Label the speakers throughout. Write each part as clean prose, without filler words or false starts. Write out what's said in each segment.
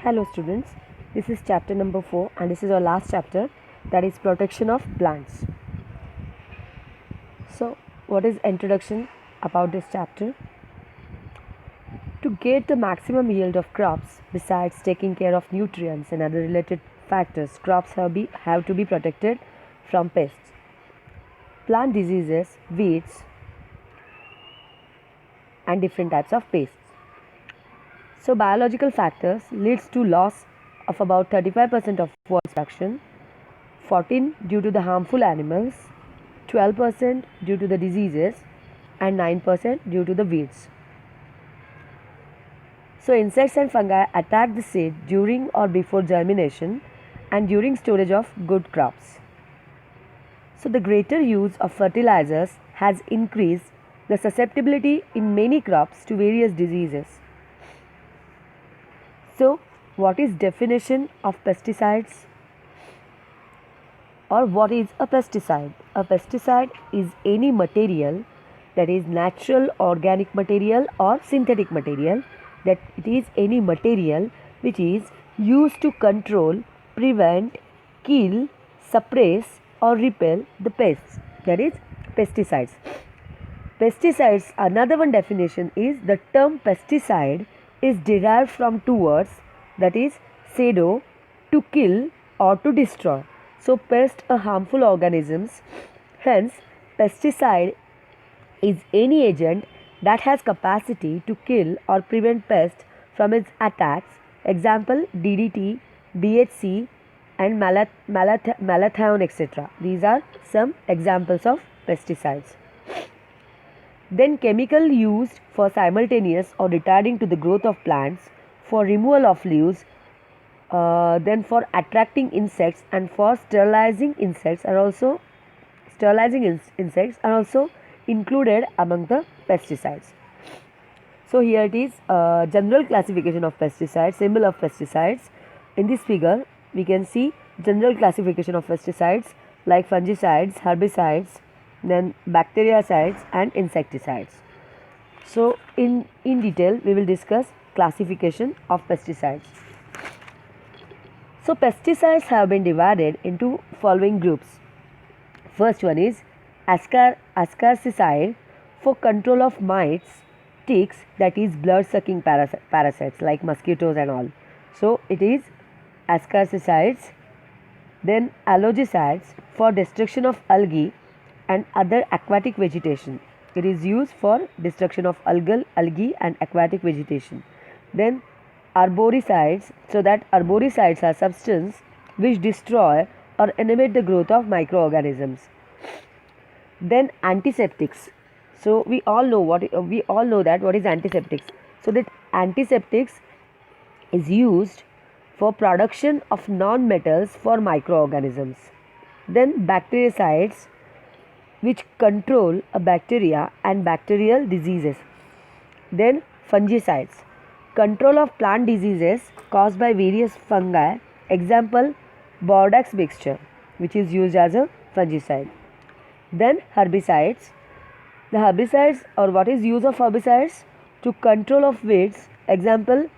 Speaker 1: Hello students, this is chapter number 4 and this is our last chapter, that is protection of plants. So what is introduction about this chapter? To get the maximum yield of crops, besides taking care of nutrients and other related factors, crops have to be protected from pests, plant diseases, weeds and different types of pests. So biological factors leads to loss of about 35% of water production, 14 due to the harmful animals, 12% due to the diseases and 9% due to the weeds. So insects and fungi attack the seed during or before germination and during storage of good crops. So the greater use of fertilizers has increased the susceptibility in many crops to various diseases. So, what is definition of pesticides? Or what is a pesticide? A pesticide is any material, that is natural organic material or synthetic material, that it is any material which is used to control, prevent, kill, suppress or repel the pests, that is pesticides. Pesticides, another one definition is the term pesticide is derived from two words, that is pseudo, to kill or to destroy. So pests are harmful organisms, hence pesticide is any agent that has capacity to kill or prevent pests from its attacks. Example DDT, BHC and malathion etc. These are some examples of pesticides. Then chemical used for simultaneous or retarding to the growth of plants, for removal of leaves, then for attracting insects and for sterilizing insects are also included among the pesticides. So here it is general classification of pesticides, symbol of pesticides. In this figure we can see general classification of pesticides like fungicides, herbicides, then bactericides and insecticides. So in detail we will discuss classification of pesticides. So pesticides have been divided into following groups. First one is ascaricide for control of mites, ticks, that is blood sucking parasites like mosquitoes and all. So it is ascaricides. Then algicides for destruction of algae and other aquatic vegetation. It is used for destruction of algae and aquatic vegetation. Then arboricides, so that arboricides are substances which destroy or inhibit the growth of microorganisms. Then antiseptics. So we all know that what is antiseptics. So that antiseptics is used for production of non-metals for microorganisms. Then bactericides, which control a bacteria and bacterial diseases. Then fungicides, control of plant diseases caused by various fungi. Example Bordeaux mixture, which is used as a fungicide. Then herbicides. The herbicides, or what is use of herbicides? To control of weeds. Example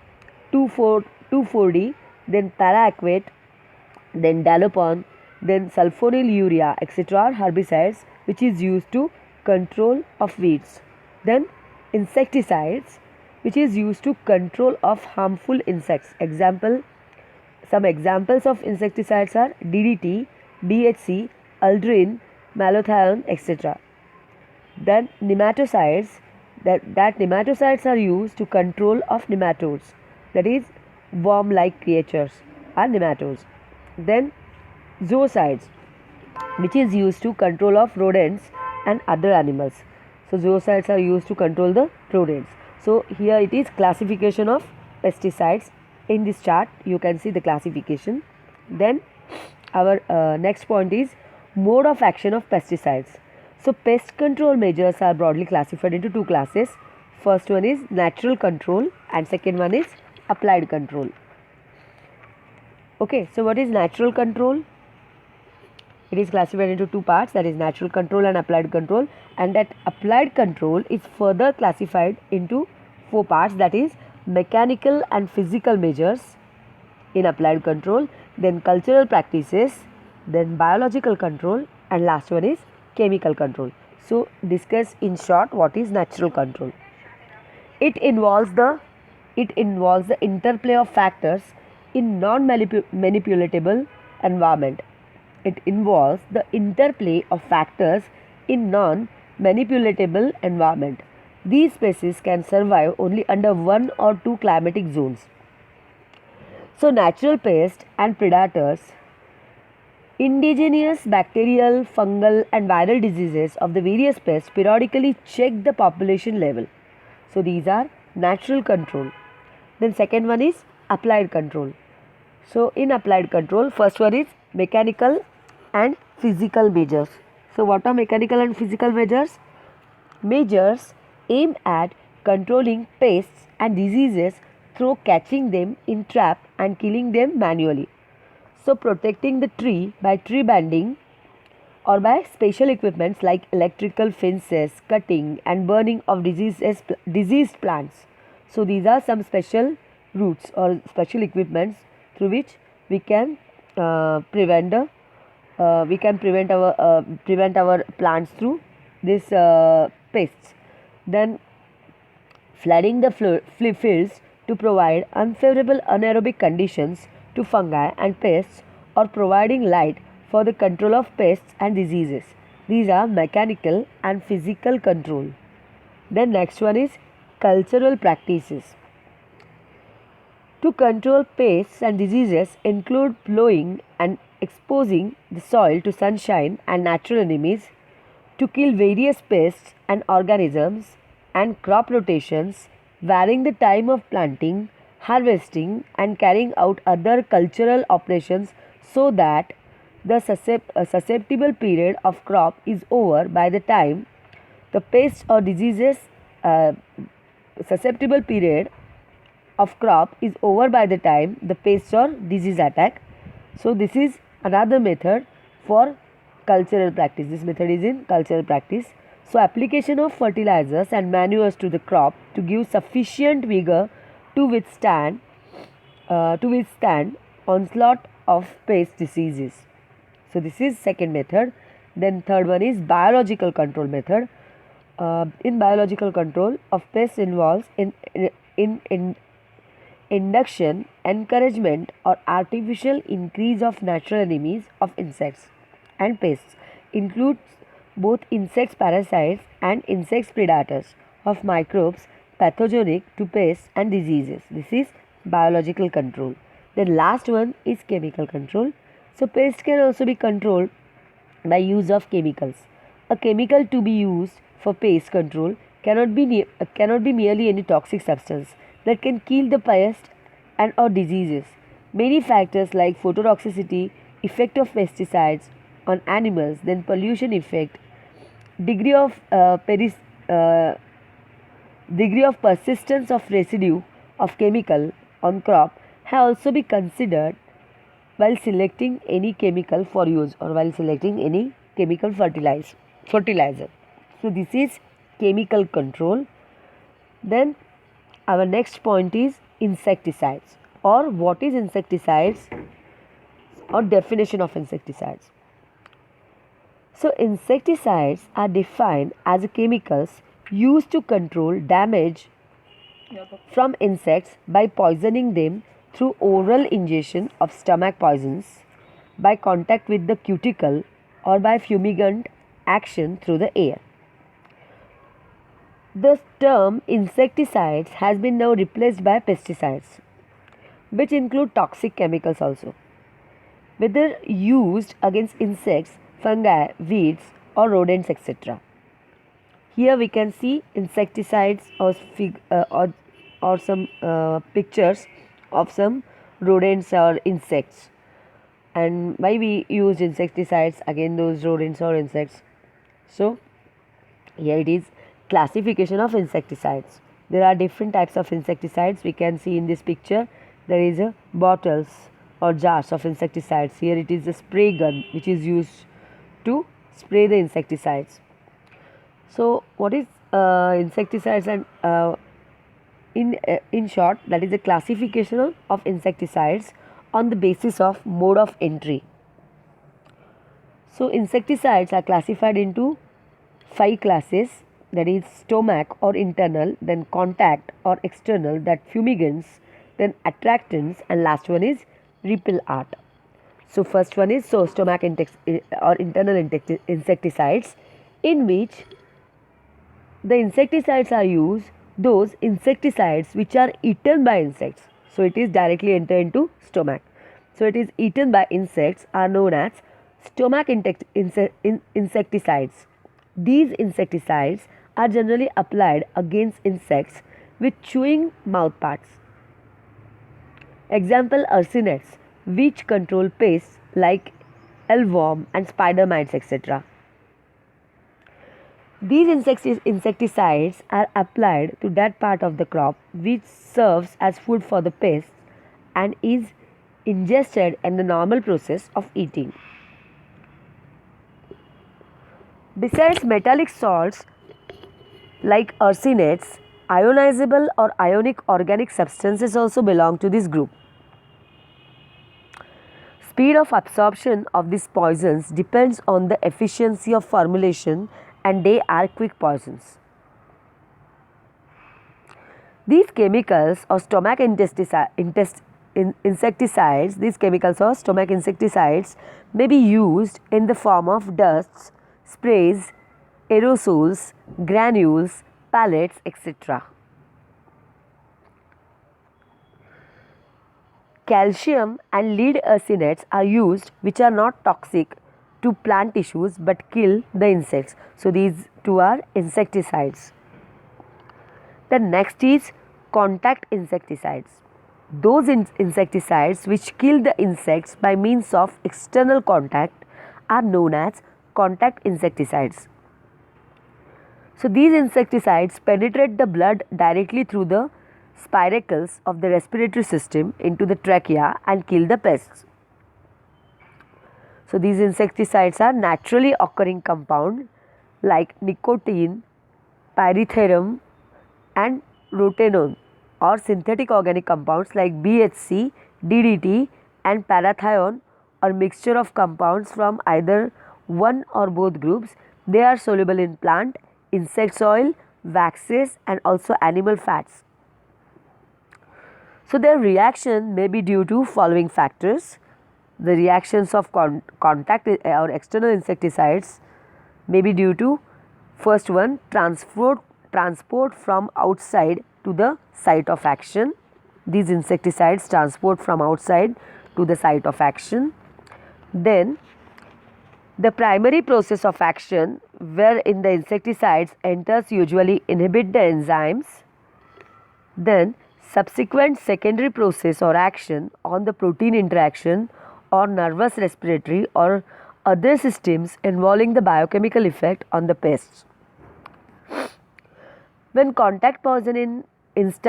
Speaker 1: 2,4-D, then paraquat, then dalopon, then sulfonylurea etc. are herbicides which is used to control of weeds. Then insecticides, which is used to control of harmful insects. Some examples of insecticides are DDT, BHC, aldrin, malathion etc. Then nematicides, that nematicides are used to control of nematodes, that is worm like creatures are nematodes. Then zoocides, which is used to control of rodents and other animals. So zoocides are used to control the rodents. So here it is classification of pesticides. In this chart you can see the classification. Then our next point is mode of action of pesticides. So pest control measures are broadly classified into two classes. First one is natural control and second one is applied control. Okay, so what is natural control? It is classified into two parts, that is natural control and applied control, and that applied control is further classified into four parts, that is mechanical and physical measures, in applied control, then cultural practices, then biological control, and last one is chemical control. So discuss in short what is natural control. It involves the interplay of factors in non-manipulatable environment. It involves the interplay of factors in non-manipulatable environment. These species can survive only under one or two climatic zones. So natural pests and predators, indigenous bacterial, fungal and viral diseases of the various pests periodically check the population level. So these are natural control. Then second one is applied control. So in applied control, first one is mechanical and physical measures. So what are mechanical and physical measures? Measures aim at controlling pests and diseases through catching them in trap and killing them manually. So protecting the tree by tree banding or by special equipments like electrical fences, cutting and burning of diseased plants. So these are some special routes or special equipments through which we can prevent our plants through this pests. Then flooding the fields to provide unfavorable anaerobic conditions to fungi and pests, or providing light for the control of pests and diseases. These are mechanical and physical control. Then next one is cultural practices. To control pests and diseases include plowing and exposing the soil to sunshine and natural enemies, to kill various pests and organisms, and crop rotations, varying the time of planting, harvesting and carrying out other cultural operations so that the susceptible period of crop is over by the time the pests or diseases susceptible period of crop is over by the time the pests or disease attack. So this is another method for cultural practice. This method is in cultural practice. So application of fertilizers and manures to the crop to give sufficient vigor to withstand onslaught of pest diseases. So this is second method. Then third one is biological control method. In biological control of pests involves in induction, encouragement or artificial increase of natural enemies of insects and pests, includes both insects parasites and insects predators of microbes pathogenic to pests and diseases. This is biological control. The last one is chemical control. So pests can also be controlled by use of chemicals. A chemical to be used for pest control cannot be merely any toxic substance that can kill the pest and or diseases. Many factors like phototoxicity, effect of pesticides on animals, then pollution effect, degree of persistence of residue of chemical on crop have also be considered while selecting any chemical for use or while selecting any chemical fertilizer. So this is chemical control. Then our next point is insecticides, or what is insecticides or definition of insecticides. So insecticides are defined as chemicals used to control damage from insects by poisoning them through oral ingestion of stomach poisons, by contact with the cuticle, or by fumigant action through the air. The term insecticides has been now replaced by pesticides, which include toxic chemicals also, whether used against insects, fungi, weeds or rodents, etc. Here we can see insecticides or some pictures of some rodents or insects. And why we use insecticides against those rodents or insects? So here it is classification of insecticides. There are different types of insecticides. We can see in this picture there is a bottles or jars of insecticides. Here it is a spray gun which is used to spray the insecticides. So what is insecticides? And in short, that is a classification of insecticides on the basis of mode of entry. So insecticides are classified into 5 classes, that is stomach or internal, then contact or external, that fumigants, then attractants, and last one is repel art. So first one is stomach or internal insecticides, in which the insecticides are used, those insecticides which are eaten by insects. So it is directly enter into stomach. So it is eaten by insects are known as stomach insecticides. These insecticides are generally applied against insects with chewing mouthparts. Example ursinets, which control pests like ellworm and spider mites, etc. These insecticides are applied to that part of the crop which serves as food for the pests and is ingested in the normal process of eating. Besides metallic salts like arsenates, ionizable or ionic organic substances also belong to this group. Speed of absorption of these poisons depends on the efficiency of formulation, and they are quick poisons. These chemicals or stomach insecticides, may be used in the form of dusts, sprays, aerosols, granules, pellets, etc. Calcium and lead arsenates are used, which are not toxic to plant tissues but kill the insects. So these two are insecticides. The next is contact insecticides. Those insecticides which kill the insects by means of external contact are known as contact insecticides. So these insecticides penetrate the blood directly through the spiracles of the respiratory system into the trachea and kill the pests. So these insecticides are naturally occurring compound like nicotine, pyrethrum and rotenone, or synthetic organic compounds like BHC, DDT and parathion, or mixture of compounds from either one or both groups. They are soluble in plant, insect oil, waxes and also animal fats. So their reaction may be due to following factors. The reactions of contact or external insecticides may be due to, first one, transport from outside to the site of action. These insecticides transport from outside to the site of action. Then the primary process of action wherein the insecticides enters usually inhibit the enzymes. Then subsequent secondary process or action on the protein interaction or nervous, respiratory or other systems involving the biochemical effect on the pests. When contact poison is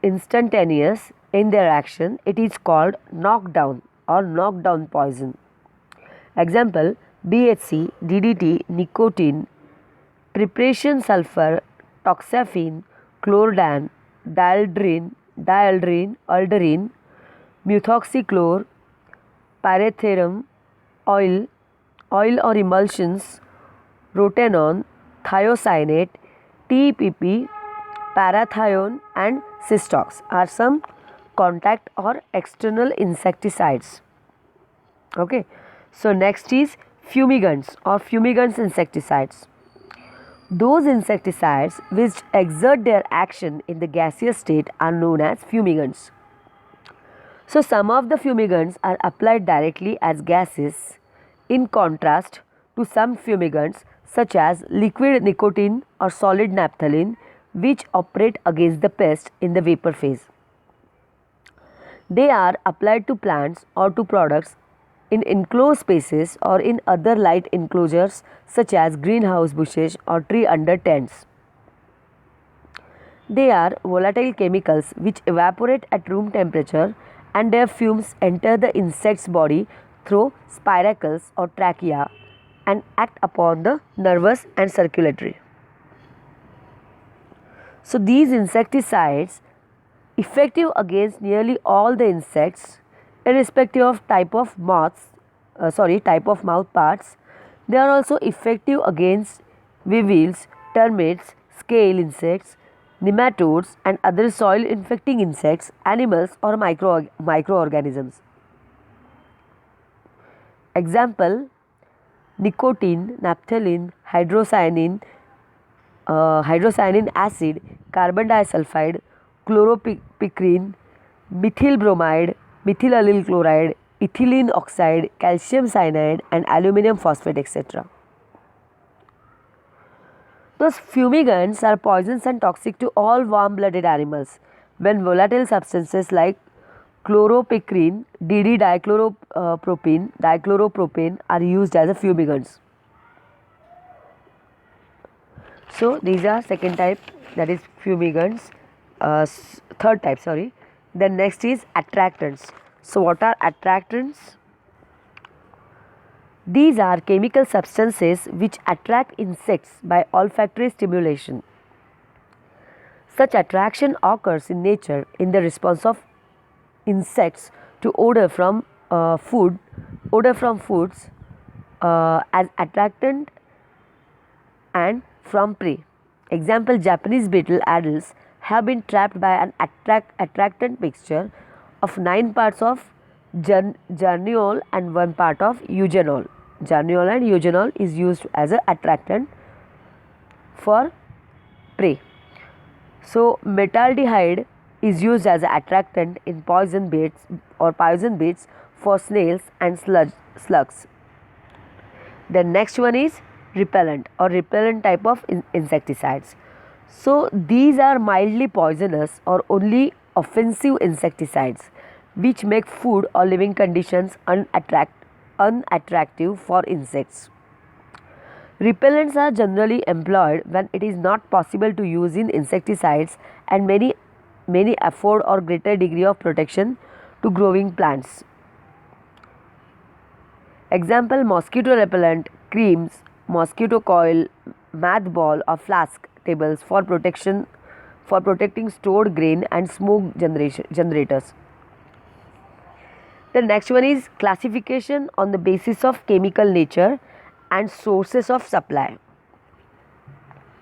Speaker 1: instantaneous in their action, it is called knockdown or knockdown poison. Example, BHC, DDT, nicotine, preparation sulfur, toxaphene, chlordan, dieldrin, aldrin, methoxychlor, pyrethrum, oil or emulsions, rotenone, thiocyanate, TPP, parathion and cystox are some contact or external insecticides. Okay. So next is fumigants or fumigants insecticides. Those insecticides which exert their action in the gaseous state are known as fumigants. So some of the fumigants are applied directly as gases, in contrast to some fumigants such as liquid nicotine or solid naphthalene, which operate against the pest in the vapor phase. They are applied to plants or to products in enclosed spaces or in other light enclosures such as greenhouse bushes or tree under tents. They are volatile chemicals which evaporate at room temperature, and their fumes enter the insect's body through spiracles or trachea and act upon the nervous and circulatory. So these insecticides, effective against nearly all the insects, Irrespective of type of mouth parts, they are also effective against weevils, termites, scale insects, nematodes, and other soil infecting insects, animals, or microorganisms. Example: nicotine, naphthalene, hydrocyanin acid, carbon disulfide, chloropicrin, methyl bromide, methyl allyl chloride, ethylene oxide, calcium cyanide, and aluminum phosphate, etc. Those fumigants are poisonous and toxic to all warm blooded animals. When volatile substances like chloropicrin, dichloropropanone are used as a fumigants. So these are second type, that is fumigants. Third type, sorry. Then next is attractants. So what are attractants? These are chemical substances which attract insects by olfactory stimulation. Such attraction occurs in nature in the response of insects to odor from foods as attractant and from prey. Example: Japanese beetle adults have been trapped by an attractant mixture of 9 parts of geraniol and 1 part of eugenol. Geraniol and eugenol is used as an attractant for prey. So metaldehyde is used as an attractant in poison baits for snails and slugs. The next one is repellent type of insecticides. So these are mildly poisonous or only offensive insecticides which make food or living conditions unattractive for insects. Repellents are generally employed when it is not possible to use in insecticides and many afford or greater degree of protection to growing plants. Example: mosquito repellent creams, mosquito coil, math ball or flask tables for protecting stored grain and smoke generators. The next one is classification on the basis of chemical nature and sources of supply.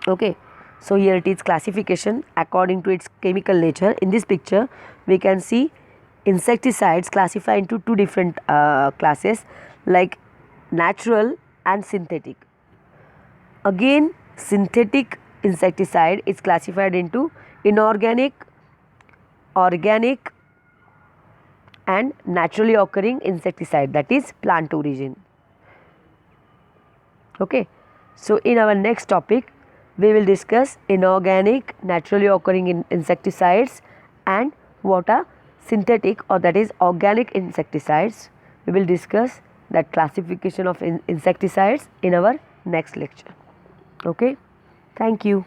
Speaker 1: Okay, so here it is classification according to its chemical nature. In this picture we can see insecticides classified into two different classes, like natural and synthetic. Again, synthetic insecticide is classified into inorganic, organic, and naturally occurring insecticide, that is plant origin. Okay, so in our next topic we will discuss inorganic, naturally occurring insecticides, and what are synthetic or that is organic insecticides. We will discuss that classification of insecticides in our next lecture. Okay, thank you.